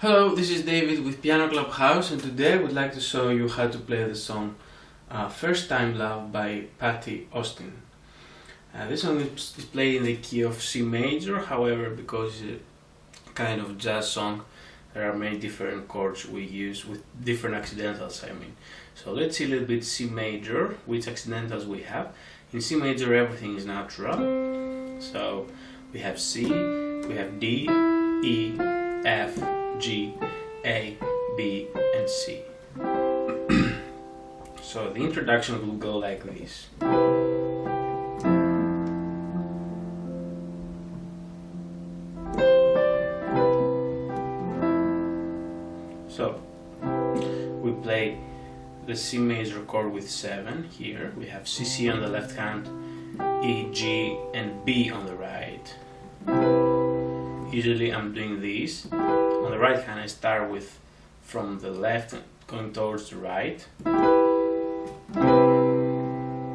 Hello, this is David with Piano Club House, and today I would like to show you how to play the song First Time Love by Patty Austin. This song is played in the key of C major, however, because it's a kind of jazz song, there are many different chords we use with different accidentals, So let's see a little bit C major, which accidentals we have. In C major everything is natural, so we have C, we have D, E, F, G, A, B, and C. So the introduction will go like this. So we play the C major chord with 7 here. We have C on the left hand, E, G, and B on the right. Usually I'm doing this. On the right hand I start with from the left going towards the right.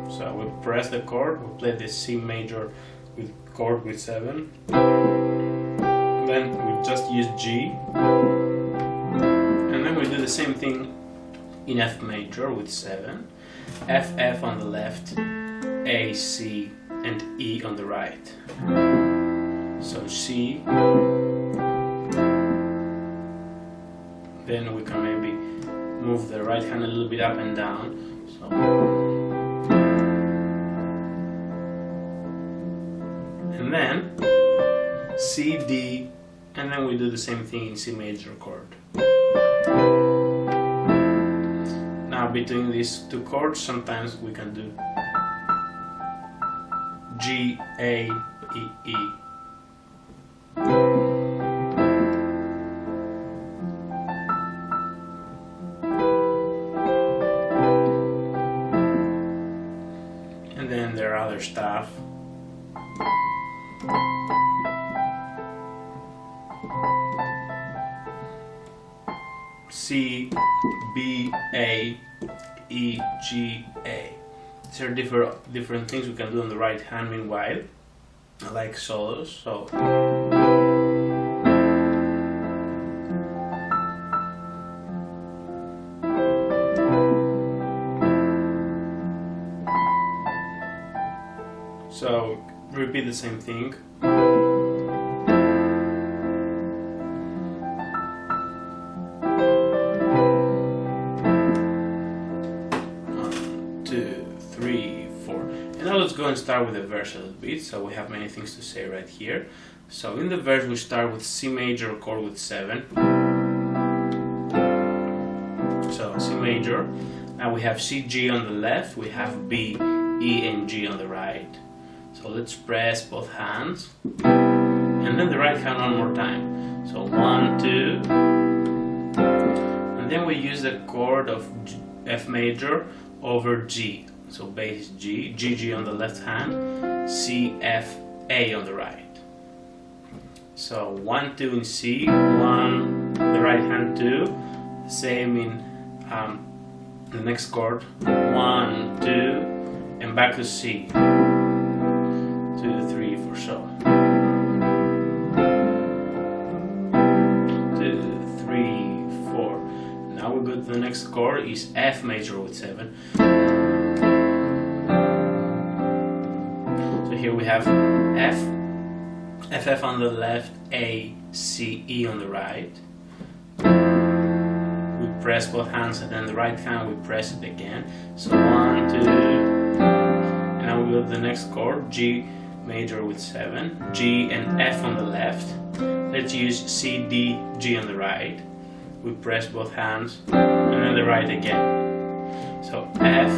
So we press the chord, we play the C major with chord with 7. Then we just use G. And then we do the same thing in F major with 7. F, F on the left, A, C, and E on the right. So C, then we can maybe move the right hand a little bit up and down. So, and then C, D, and then we do the same thing in C major chord. Now between these two chords sometimes we can do G, A, E, E. And then there are other stuff. C, B, A, E, G, A. These are different things we can do on the right hand meanwhile. I like solos, so repeat the same thing. 1, 2, 3, 4. And now let's go and start with the verse a little bit. So we have many things to say right here. So in the verse we start with C major chord with 7. So C major. Now we have C, G on the left. We have B, E, and G on the right. So let's press both hands, and then the right hand one more time. So 1, 2, and then we use the chord of F major over G. So bass G, G, G on the left hand, C, F, A on the right. So 1, 2 in C, 1, the right hand 2, same in the next chord, 1, 2, and back to C. 2, 3, 4, so 2, 3, 4. Now we go to the next chord is F major with 7. So here we have F, FF on the left, A, C, E on the right. We press both hands, and then the right hand we press it again. So 1, 2, and now we go to the next chord, G major with 7, G and F on the left. Let's use C, D, G on the right. We press both hands, and then the right again. So F,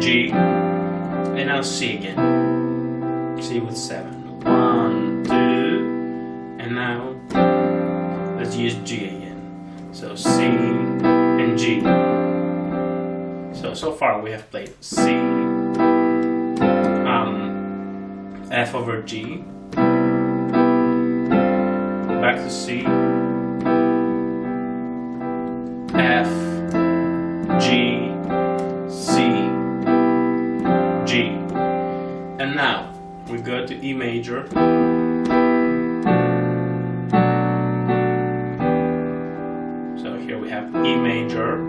G, and now C again. C with 7. 1, 2, and now let's use G again. So C and G. So far we have played C, F over G, back to C, F, G, C, G, and now we go to E major, major,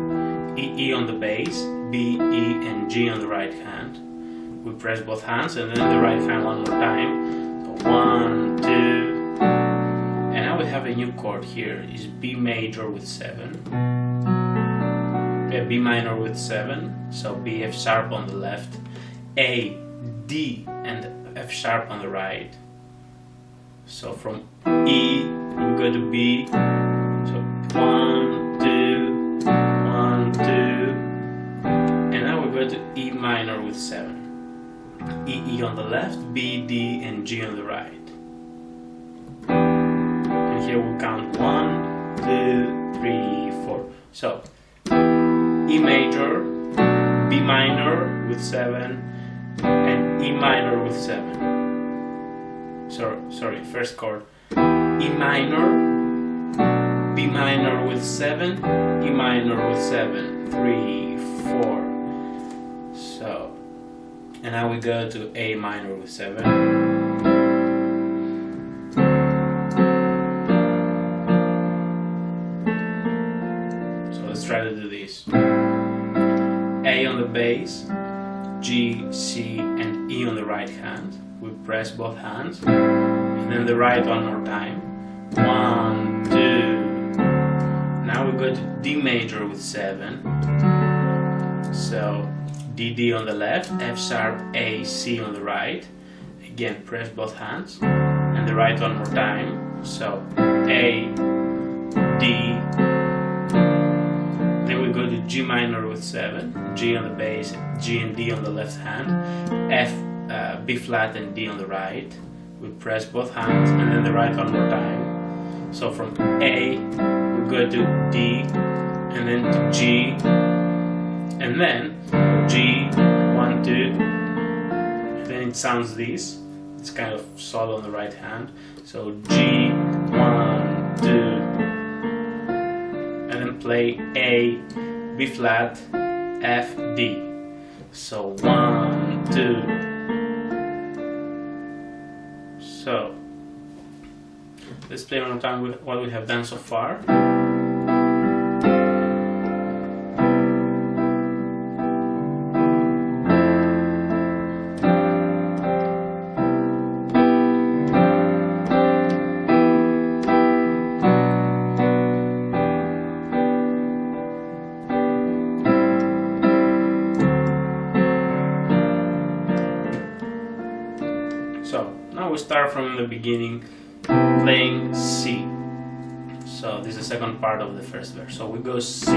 E on the bass, B, E, and G on the right hand. We press both hands and then the right hand one more time. So 1, 2, and now we have a new chord here. Is B major with 7. B minor with 7, so B, F sharp on the left, A, D, and F sharp on the right. So from E, we go to B, so 1, 2, 1, 2, and now we go to E minor with 7. E on the left, B, D, and G on the right. And here we count 1, 2, 3, 4. So E major, B minor with 7, and E minor with 7. Sorry, first chord. E minor, B minor with 7, E minor with 7, 3, 4. So, and now we go to A minor with 7. Let's try to do this. A on the bass, G, C, and E on the right hand. We press both hands, and then the right one more time. 1, 2. Now we go to D major with 7. So D, D on the left, F sharp, A, C on the right. Again, press both hands, and the right one more time. So A, D. Then we go to G minor with 7, G on the bass, G and D on the left hand, F, B flat and D on the right. We press both hands and then the right one more time. So from A, we go to D, and then to G, and then G, 1, 2, and then it sounds this. It's kind of solo on the right hand. So G, 1, 2, and then play A, B flat, F, D. So 1, 2. So let's play one more time with what we have done so far. So now we start from the beginning playing C. So this is the second part of the first verse. So we go C,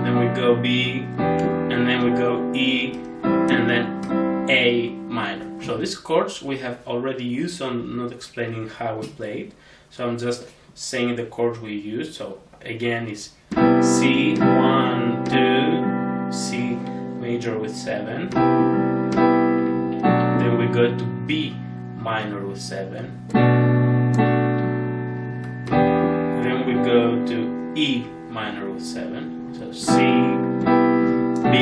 then we go B, and then we go E, and then A minor. So these chords we have already used, so I'm not explaining how we play it. So I'm just saying the chords we used. So again it's C, 1, 2, C major with 7. Then we go to B minor with 7. Then we go to E minor with 7. So C, B,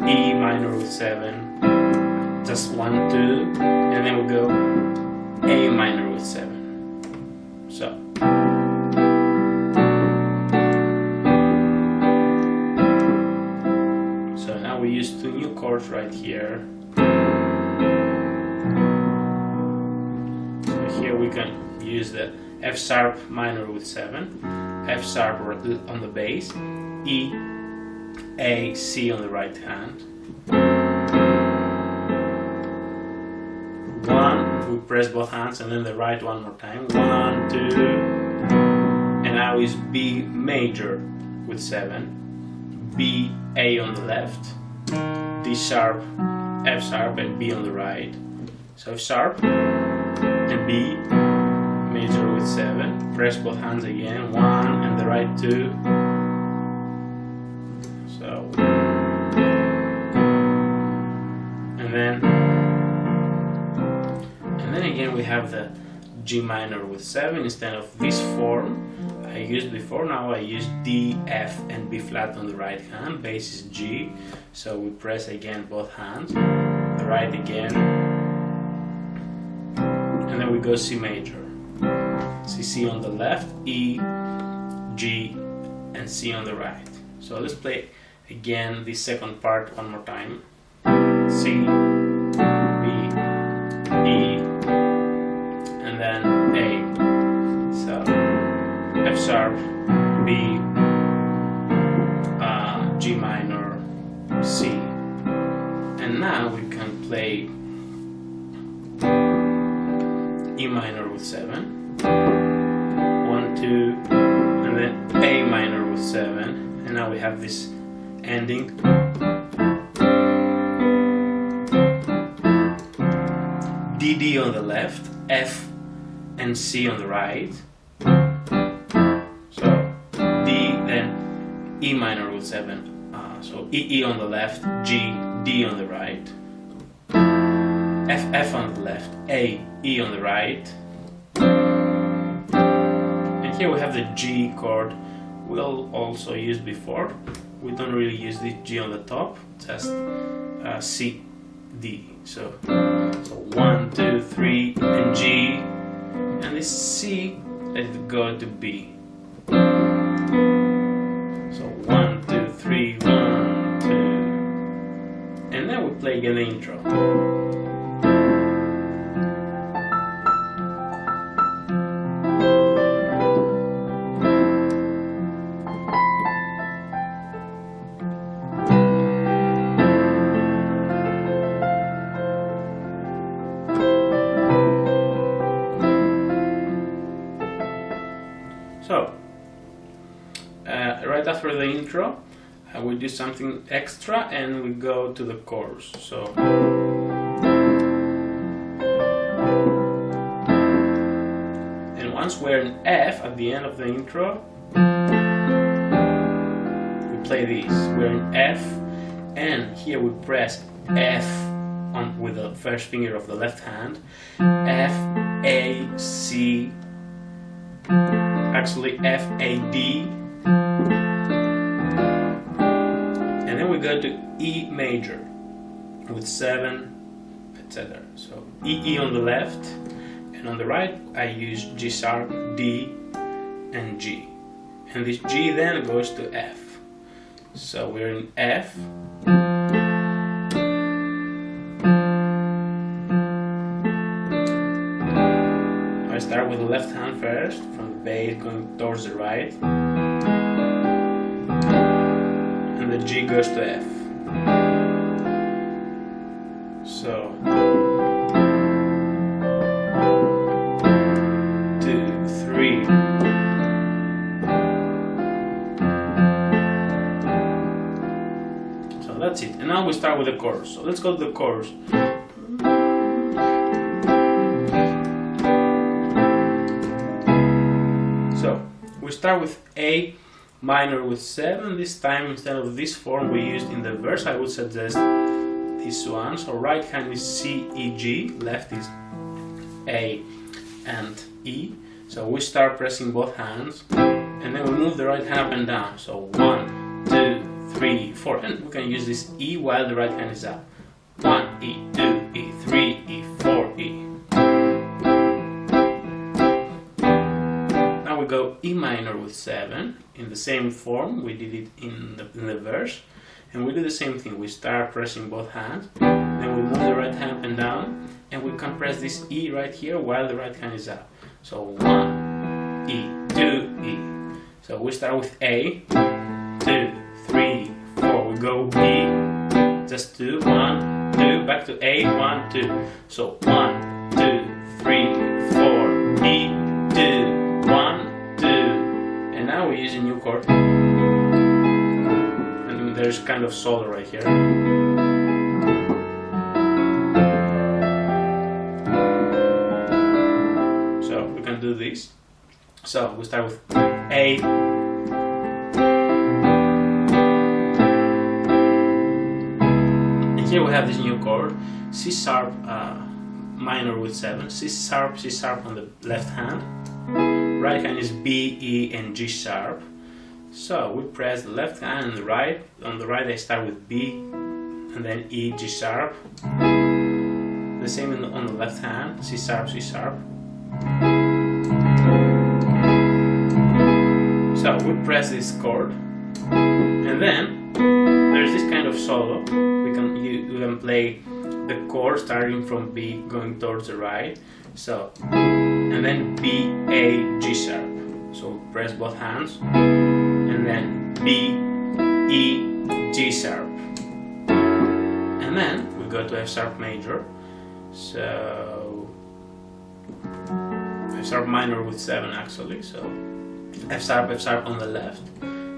E minor with 7. Just 1, 2, and then we go A minor with 7. So. We use two new chords right here. So here we can use the F sharp minor with 7, F sharp on the bass, E, A, C on the right hand. 1, we press both hands and then the right one more time. 1, 2, and now is B major with 7, B, A on the left, D sharp, F sharp, and B on the right. So F sharp and B major with 7. Press both hands again. 1 and the right 2. So and then again we have the G minor with 7 instead of this form I used before. Now I use D, F, and B flat on the right hand. Bass is G, so we press again both hands, the right again, and then we go C major. C C on the left, E, G, and C on the right. So let's play again the second part one more time. C, B, E, and then A. So F sharp, B, G minor, C. And now we can play E minor with 7, 1, 2, and then A minor with 7, and now we have this ending. D on the left, F and C on the right. So D, then E minor with 7. So E on the left, G, D on the right. F on the left, A, E on the right. And here we have the G chord we'll also use before. We don't really use the G on the top, just C, D. So 1, 2, 3, and G, and this C, let it go to B. So 1, 2, 3, 1, 2, and then we play again the intro. So, right after the intro, we do something extra and we go to the chorus. So, and once we're in F at the end of the intro, we play this. We're in F, and here we press F on with the first finger of the left hand. F, A, C. Actually F, A, D, and then we go to E major with 7, etc. So E on the left, and on the right I use G sharp, D, and G, and this G then goes to F. So we're in F, I start with the left hand first, from the bass going towards the right, and the G goes to F. So 2, 3. So that's it. And now we start with the chorus. So let's go to the chorus. We start with A minor with 7. This time, instead of this form we used in the verse, I would suggest this one. So right hand is C, E, G, left is A and E. So we start pressing both hands, and then we move the right hand up and down. So 1, 2, 3, 4, and we can use this E while the right hand is up. 1, E, 2, E, 3, E, 4, E. We go E minor with 7 in the same form we did it in the verse, and we do the same thing. We start pressing both hands, then we move the right hand up and down, and we can press this E right here while the right hand is up. So 1, E, 2, E. So we start with A, 2, 3, 4. We go E, just 2, 1, 2, back to A, 1, 2. So 1, 2, 3, 4, E, 2, 1, 2, and now we use a new chord, and there's kind of solo right here. So we can do this. So we start with A, and here we have this new chord, C sharp minor with 7, C sharp on the left hand. Right hand is B, E, and G sharp. So we press the left hand and the right. On the right I start with B, and then E, G sharp. The same on the left hand, C sharp, we press this chord, and then there's this kind of solo. We can play the chord starting from B going towards the right. So, and then B, A, G sharp. So press both hands, and then B, E, G sharp, and then we go to F sharp major. So F sharp minor with 7 actually. So F sharp on the left,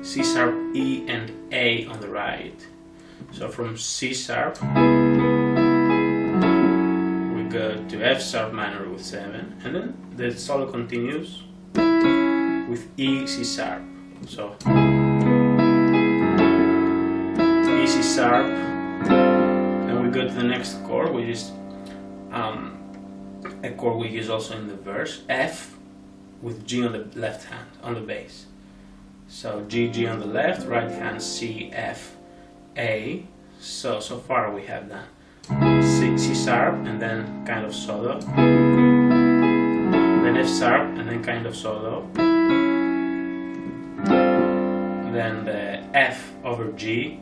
C sharp, E, and A on the right. So from C sharp we go to F sharp minor with 7, and then the solo continues with E, C sharp. So E, C sharp, and we go to the next chord, which is a chord we use also in the verse, F with G on the left hand, on the bass. So G, G on the left, right hand C, F, A. So far we have done C sharp, and then kind of solo, then F sharp, and then kind of solo, then the F over G.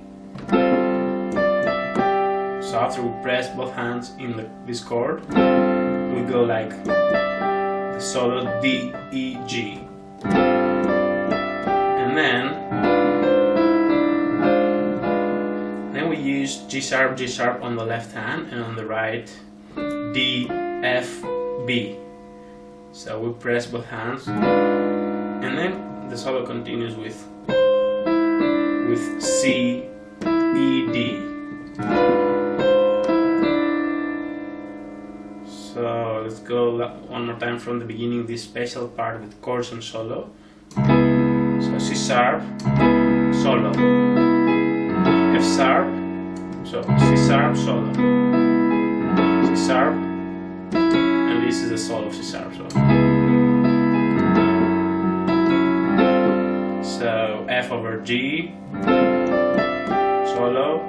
So after we press both hands in this chord, we go like the solo D, E, G, and then we use G sharp, G sharp on the left hand, and on the right D, F, B. So we press both hands, and then the solo continues with C, E, D. So let's go one more time from the beginning, this special part with chords and solo. So C sharp, solo, F sharp, so C sharp, solo, C sharp, and this is the solo of C sharp. So F over G, solo,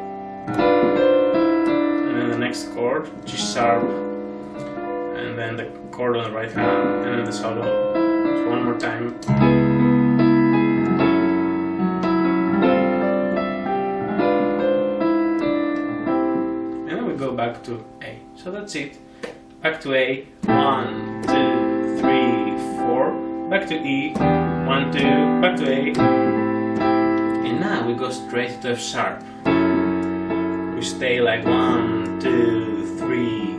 and then the next chord, G sharp, and then the chord on the right hand, and then the solo. So one more time. And then we go back to A. So that's it. Back to A. 1, 2, 3, 4. Back to E. 1, 2. Back to A. And now we go straight to F sharp. We stay like 1, 2, 3,